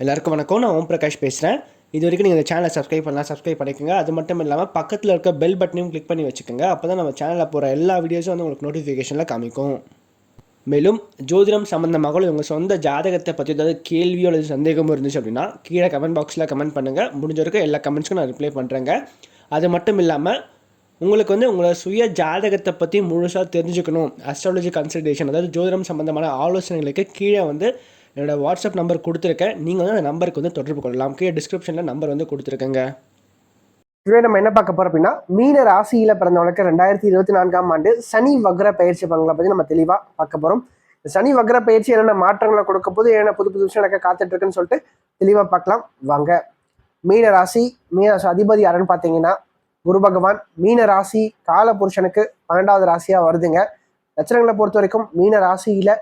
எல்லாருக்கும் வணக்கம். நான் ஓம் பிரகாஷ் பேசுகிறேன். இது வரைக்கும் நீங்கள் இந்த சேனலை சப்ஸ்கிரைப் பண்ணிக்கோங்க. அது மட்டும் இல்லாமல் பக்கத்தில் இருக்க பெல் பட்டனையும் கிளிக் பண்ணி வச்சுக்கோங்க. அப்போ தான் நம்ம சேனலில் போகிற எல்லா வீடியோஸும் வந்து உங்களுக்கு நோட்டிஃபிகேஷனில் காமிக்கும். மேலும் ஜோதிடம் சம்பந்தமாக உங்கள் சொந்த ஜாதகத்தை பற்றி ஏதாவது கேள்வியோ அல்லது சந்தேகமும் இருந்துச்சு அப்படின்னா கீழே கமெண்ட் பாக்ஸில் கமெண்ட் பண்ணுங்கள். முடிஞ்ச வரைக்கும் எல்லா கமெண்ட்ஸ்க்கும் நான் ரிப்ளை பண்ணுறேங்க. அது மட்டும் இல்லாமல் உங்களுக்கு வந்து உங்களோட சுய ஜாதகத்தை பற்றி முழுசாக தெரிஞ்சுக்கணும், அஸ்ட்ராலஜி கன்சல்டேஷன் அதாவது ஜோதிடம் சம்பந்தமான ஆலோசனைகளுக்கு கீழே வந்து என்னோடய வாட்ஸ்அப் நம்பர் கொடுத்துருக்கேன். நீங்கள் வந்து அந்த நம்பருக்கு வந்து தொடர்பு கொள்ளலாம். கீழே டிஸ்கிரிப்ஷனில் நம்பர் வந்து கொடுத்துருக்கேங்க. இதுவே நம்ம என்ன பார்க்க போறோம் அப்படின்னா, மீன ராசியில பிறந்தவங்களுக்கு 2024ஆம் ஆண்டு சனி வக்ர பயிற்சி பலன்களை பற்றி நம்ம தெளிவாக பார்க்க போறோம். சனி வக்ர பயிற்சி என்னென்ன மாற்றங்களை கொடுக்க போது, என்னென்ன புது புது விஷயம் எனக்கு காத்துட்டு இருக்குன்னு சொல்லிட்டு தெளிவாக பார்க்கலாம் வாங்க. மீன ராசி அதிபதி யாருன்னு பார்த்தீங்கன்னா குரு பகவான். மீன ராசி கால புருஷனுக்கு 12வது ராசியா வருதுங்க. நட்சத்திரங்களை பொறுத்த வரைக்கும் மீன ராசியில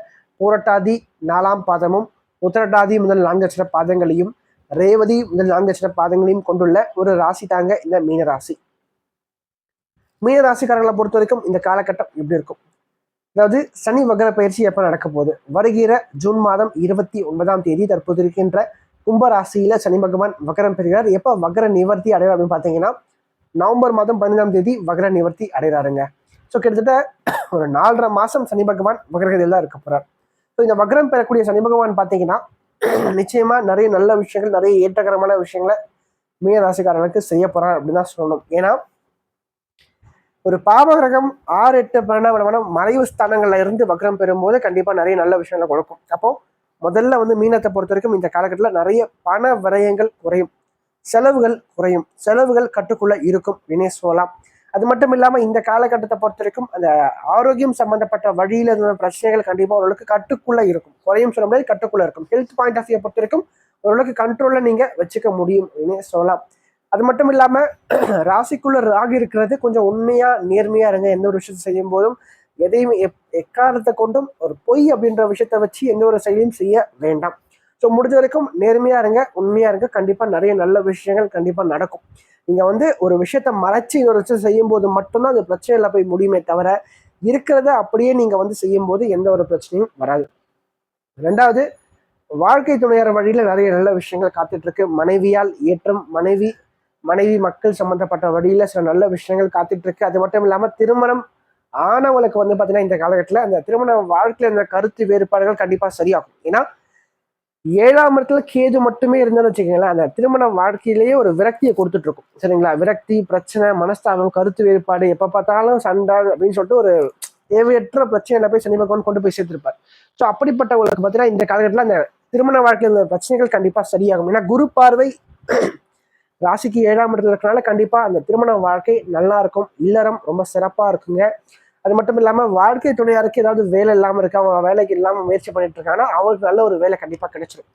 பூரட்டாதி 4ஆம் பாதமும், உத்திரட்டாதி முதல் 4 அட்சர பாதங்களையும், ரேவதி முதல் 4 அட்சர பாதங்களையும் கொண்டுள்ள ஒரு ராசி தாங்க இந்த மீனராசி. மீனராசிக்காரங்களை பொறுத்த வரைக்கும் இந்த காலகட்டம் எப்படி இருக்கும்? அதாவது சனி வக்ர பயிற்சி எப்ப நடக்க போகுது? வருகிற ஜூன் மாதம் 29ஆம் தேதி தற்போது இருக்கின்ற கும்பராசியில சனி பகவான் வக்ரம் பெறுகிறார். எப்ப வக்ர நிவர்த்தி அடைகிறார் அப்படின்னு பார்த்தீங்கன்னா நவம்பர் மாதம் 15ஆம் தேதி வக்ர நிவர்த்தி அடைகிறாருங்க. ஸோ கிட்டத்தட்ட ஒரு 4.5 மாசம் சனி பகவான் வக்ரகதியில் தான் இருக்க போறார். ஸோ இந்த வக்ரம் பெறக்கூடிய சனி பகவான் பார்த்தீங்கன்னா நிச்சயமா நிறைய நல்ல விஷயங்கள், நிறைய ஏற்றகரமான விஷயங்களை மீன ராசிக்காரர்களுக்கு செய்ய போறார் அப்படின்னு தான் சொல்லணும். ஏன்னா ஒரு பாவகிரகம் 6, 8, 12 மறைவு ஸ்தானங்கள்ல இருந்து வக்ரம் பெறும்போது கண்டிப்பா நிறைய நல்ல விஷயங்களை கொடுக்கும். அப்போ முதல்ல வந்து மீனத்தை பொறுத்த வரைக்கும் இந்த காலகட்டத்தில் நிறைய பண விரயங்கள் குறையும், செலவுகள் குறையும், செலவுகள் கட்டுக்குள்ள இருக்கும் அப்படின்னே சொல்லலாம். அது மட்டும் இல்லாம இந்த காலகட்டத்தை பொறுத்த வரைக்கும் அந்த ஆரோக்கியம் சம்பந்தப்பட்ட வழியில இருந்த பிரச்சனைகள் கண்டிப்பா ஓரளவுக்கு கட்டுக்குள்ள இருக்கும். குறையும் சொல்ல முடியாது, கட்டுக்குள்ள இருக்கும். ஹெல்த் பாயிண்ட் ஆஃப் வியூ பொறுத்த வரைக்கும் ஓரளவுக்கு கண்ட்ரோல்ல நீங்க வச்சுக்க முடியும் அப்படின்னு சொல்லலாம். அது மட்டும் இல்லாம ராசிக்குள்ள ராகு இருக்கிறது கொஞ்சம் உண்மையா நேர்மையா இருங்க. எந்த ஒரு விஷயத்தை செய்யும் போதும் எதையும் எக்காரணத்தை கொண்டும் ஒரு பொய் அப்படின்ற விஷயத்த வச்சு எந்த ஒரு செயலையும் செய்ய வேண்டாம். ஸோ முடிஞ்ச வரைக்கும் நேர்மையா இருங்க, உண்மையா இருங்க. கண்டிப்பா நிறைய நல்ல விஷயங்கள் கண்டிப்பா நடக்கும். நீங்க வந்து ஒரு விஷயத்த மறைச்சு இன்னொரு விஷயம் செய்யும் போது மட்டும்தான் அது பிரச்சனையில போய் முடியுமே தவிர இருக்கிறத அப்படியே நீங்க வந்து செய்யும் போது எந்த ஒரு பிரச்சனையும் வராது. ரெண்டாவது, வாழ்க்கை துணையார் வழியில நிறைய நல்ல விஷயங்கள் காத்துட்டு இருக்கு. மனைவியால் ஏற்றம், மனைவி மக்கள் சம்பந்தப்பட்ட வழியில சில நல்ல விஷயங்கள் காத்துட்டு இருக்கு. அது மட்டும் இல்லாம திருமணம் ஆனவங்களுக்கு வந்து பாத்தீங்கன்னா இந்த காலகட்டத்தில் அந்த திருமண வாழ்க்கையில இந்த கருத்து வேறுபாடுகள் கண்டிப்பா சரியாகும். ஏன்னா 7ஆம் இடத்துல கேது மட்டுமே இருந்தாலும் வச்சுக்கோங்களேன், அந்த திருமண வாழ்க்கையிலேயே ஒரு விரக்தியை கொடுத்துட்டு இருக்கும். சரிங்களா? விரக்தி, பிரச்சனை, மனஸ்தாபம், கருத்து வேறுபாடு, எப்ப பார்த்தாலும் சண்டை அப்படின்னு சொல்லிட்டு ஒரு தேவையற்ற பிரச்சனையில போய் சனி பகவான் கொண்டு போய் சேர்த்திருப்பார். ஸோ அப்படிப்பட்டவங்களுக்கு பார்த்தீங்கன்னா இந்த காலகட்டத்தில் அந்த திருமண வாழ்க்கையில் இந்த பிரச்சனைகள் கண்டிப்பா சரியாகும். ஏன்னா குரு பார்வை ராசிக்கு 7ஆம் இடத்துல இருக்கனால கண்டிப்பா அந்த திருமண வாழ்க்கை நல்லா இருக்கும். இல்லறம் ரொம்ப சிறப்பா இருக்குங்க. அது மட்டும் இல்லாம வாழ்க்கை துணையாருக்கு ஏதாவது வேலை இல்லாம இருக்கு, அவங்க வேலைக்கு இல்லாம முயற்சி பண்ணிட்டு இருக்காங்கன்னா அவங்களுக்கு நல்ல ஒரு வேலை கண்டிப்பா கிடைச்சிடும்.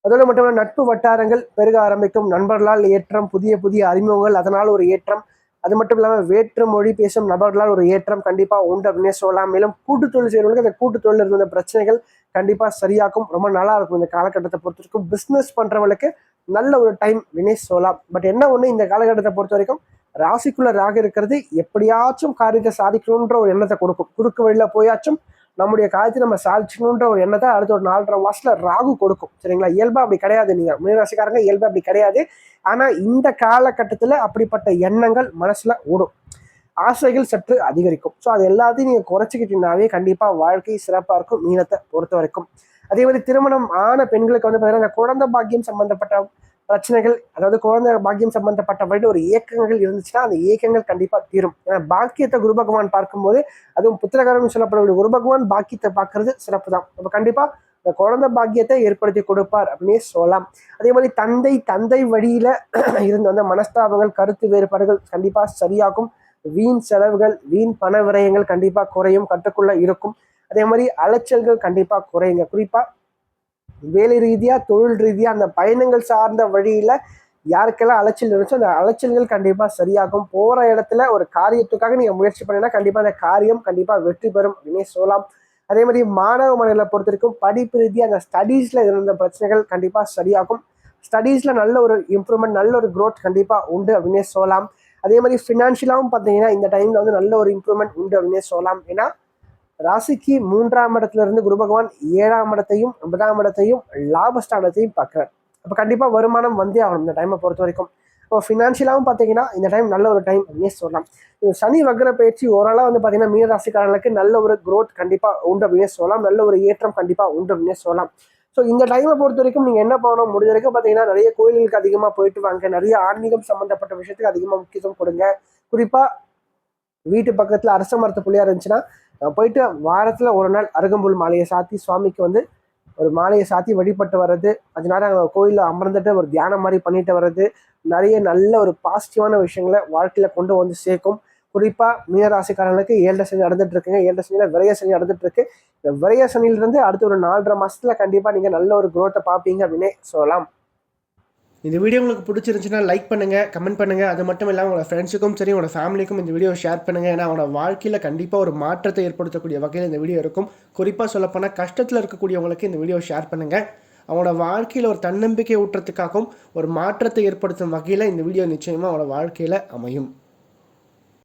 அதோடு மட்டும் நட்பு வட்டாரங்கள் பெருக ஆரம்பிக்கும். நண்பர்களால் ஏற்றம், புதிய புதிய அறிமுகங்கள், அதனால் ஒரு ஏற்றம். அது மட்டும் இல்லாம வேற்று மொழி பேசும் நபர்களால் ஒரு ஏற்றம் கண்டிப்பா உண்டு அப்படின்னே சொல்லலாம். மேலும் கூட்டு தொழில் செய்யறவங்களுக்கு அந்த கூட்டு தொழில் இருந்த பிரச்சனைகள் கண்டிப்பா சரியாக்கும். ரொம்ப நல்லா இருக்கும் இந்த காலகட்டத்தை பொறுத்த வரைக்கும். பிசினஸ் பண்றவங்களுக்கு நல்ல ஒரு டைம் அப்படின்னே சொல்லலாம். பட் என்ன ஒண்ணு, இந்த காலகட்டத்தை பொறுத்த வரைக்கும் ராசிக்குள்ள ராகு இருக்கிறது எப்படியாச்சும் காரியத்தை சாதிக்கணுன்ற ஒரு எண்ணத்தை கொடுக்கும். குறுக்கு வழியில போயாச்சும் நம்முடைய காரியத்தை நம்ம சாதிச்சணுன்ற ஒரு எண்ணத்தை அடுத்த ஒரு 4.5 மாசத்துல ராகு கொடுக்கும். சரிங்களா? இயல்பா அப்படி கிடையாது. நீங்க மீனராசிக்காரங்க இயல்பா அப்படி கிடையாது. ஆனா இந்த காலகட்டத்துல அப்படிப்பட்ட எண்ணங்கள் மனசுல ஓடும், ஆசைகள் சற்று அதிகரிக்கும். ஸோ அது எல்லாத்தையும் நீங்க குறைச்சிக்கிட்டீங்கன்னாவே கண்டிப்பா வாழ்க்கை சிறப்பா இருக்கும் மீனத்தை பொறுத்த வரைக்கும். அதே மாதிரி திருமணம் ஆன பெண்களுக்கு வந்து பார்த்தீங்கன்னா குழந்தை பாக்கியம் சம்பந்தப்பட்ட பிரச்சனைகள், அதாவது குழந்தை பாக்கியம் சம்பந்தப்பட்ட வழியில் ஒரு இயக்கங்கள் இருந்துச்சுன்னா அந்த இயக்கங்கள் கண்டிப்பா தீரும். ஏன்னா பாக்கியத்தை குரு பகவான் பார்க்கும்போது, அதுவும் புத்திரகாரம் சொல்லப்படக்கூடிய குரு பகவான் பாக்கியத்தை பார்க்கறது சிறப்பு தான். அப்ப கண்டிப்பா இந்த குழந்தை பாக்கியத்தை ஏற்படுத்தி கொடுப்பார் அப்படின்னே சொல்லலாம். அதே மாதிரி தந்தை வழியில இருந்து வந்த மனஸ்தாபங்கள், கருத்து வேறுபாடுகள் கண்டிப்பா சரியாகும். வீண் செலவுகள், வீண் பண விரயங்கள் கண்டிப்பா குறையும், கட்டுக்குள்ள இருக்கும். அதே மாதிரி அலைச்சல்கள் கண்டிப்பா குறையுங்க. குறிப்பா வேலை ரீதியா, தொழில் ரீதியா, அந்த பயணங்கள் சார்ந்த வழியில யாருக்கெல்லாம் அலைச்சல் இருந்துச்சோ அந்த அலைச்சல்கள் கண்டிப்பா சரியாகும். போற இடத்துல ஒரு காரியத்துக்காக நீங்க முயற்சி பண்ணீங்கன்னா கண்டிப்பா அந்த காரியம் கண்டிப்பா வெற்றி பெறும் அப்படின்னே சொல்லலாம். அதே மாதிரி மாணவ மனிதர்களை பொறுத்த வரைக்கும் படிப்பு ரீதியா அந்த ஸ்டடீஸ்ல இருந்த பிரச்சனைகள் கண்டிப்பா சரியாகும். ஸ்டடீஸ்ல நல்ல ஒரு இம்ப்ரூவ்மெண்ட், நல்ல ஒரு க்ரோத் கண்டிப்பா உண்டு அப்படின்னே சொல்லலாம். அதே மாதிரி ஃபினான்ஷியலாகவும் பார்த்தீங்கன்னா இந்த டைம்ல வந்து நல்ல ஒரு இம்ப்ரூவ்மெண்ட் உண்டு அப்படின்னே சொல்லலாம். ஏன்னா ராசிக்கு 3ஆம் இடத்துல இருந்து குரு பகவான் 7ஆம் இடத்தையும் 9ஆம் இடத்தையும் லாபஸ்தானத்தையும் பார்க்குறார். அப்போ கண்டிப்பாக வருமானம் வந்தே ஆகணும் இந்த டைமை பொறுத்த வரைக்கும். இப்போ ஃபினான்ஷியலாகவும் பார்த்தீங்கன்னா இந்த டைம் நல்ல ஒரு டைம் அப்படின்னே சொல்லலாம். சனி வக்ர பயிற்சி ஓரளவு வந்து பார்த்தீங்கன்னா மீன ராசிக்காரர்களுக்கு நல்ல ஒரு growth கண்டிப்பாக உண்டு அப்படின்னே சொல்லலாம். நல்ல ஒரு ஏற்றம் கண்டிப்பாக உண்டு அப்படின்னே சொல்லலாம். ஸோ இந்த டைமை பொறுத்த வரைக்கும் நீங்கள் என்ன பண்ணணும், முடிஞ்ச வரைக்கும் பார்த்தீங்கன்னா நிறைய கோயில்களுக்கு அதிகமாக போயிட்டு வாங்க, நிறைய ஆன்மீகம் சம்மந்தப்பட்ட விஷயத்துக்கு அதிகமாக முக்கியத்துவம் கொடுங்க. குறிப்பாக வீட்டு பக்கத்தில் அரச மரத்து புள்ளியாக இருந்துச்சுன்னா போயிட்டு வாரத்தில் ஒரு நாள் அருகம்புல் மாலையை சாத்தி சுவாமிக்கு வந்து ஒரு மாலையை சாத்தி வழிபட்டு வர்றது, அதனால கோயிலில் அமர்ந்துட்டு ஒரு தியானம் மாதிரி பண்ணிட்டு வர்றது நிறைய நல்ல ஒரு பாசிட்டிவான விஷயங்களை வாழ்க்கையில் கொண்டு வந்து சேர்க்கும். குறிப்பாக மீனராசிக்காரர்களுக்கு 7 சனி நடந்துட்டு இருக்குங்க. 7 சனியில் விரைய சனி நடந்துட்டு இருக்கு. இந்த விரைய சனியிலிருந்து அடுத்த ஒரு 4.5 மாசத்துல கண்டிப்பாக நீங்கள் நல்ல ஒரு growth-அ பார்ப்பீங்க அப்படின்னே சொல்லலாம். இந்த வீடியோ உங்களுக்கு பிடிச்சிருந்துச்சுன்னா லைக் பண்ணுங்கள், கமெண்ட் பண்ணுங்கள். அது மட்டும் இல்லாமல் உங்களோட ஃப்ரெண்ட்ஸுக்கும் சரி உங்களோட ஃபேமிலிக்கும் இந்த வீடியோ ஷேர் பண்ணுங்கள். ஏன்னா அவங்களோட வாழ்க்கையில் கண்டிப்பாக ஒரு மாற்றத்தை ஏற்படுத்தக்கூடிய வகையில் இந்த வீடியோ இருக்கும். குறிப்பாக சொல்லப்போனால் கஷ்டத்தில் இருக்கக்கூடியவங்களுக்கு இந்த வீடியோ ஷேர் பண்ணுங்கள். அவங்களோட வாழ்க்கையில் ஒரு தன்னம்பிக்கை ஊட்டுறதுக்காகவும் ஒரு மாற்றத்தை ஏற்படுத்தும் வகையில் இந்த வீடியோ நிச்சயமாக அவங்களோட வாழ்க்கையில் அமையும்.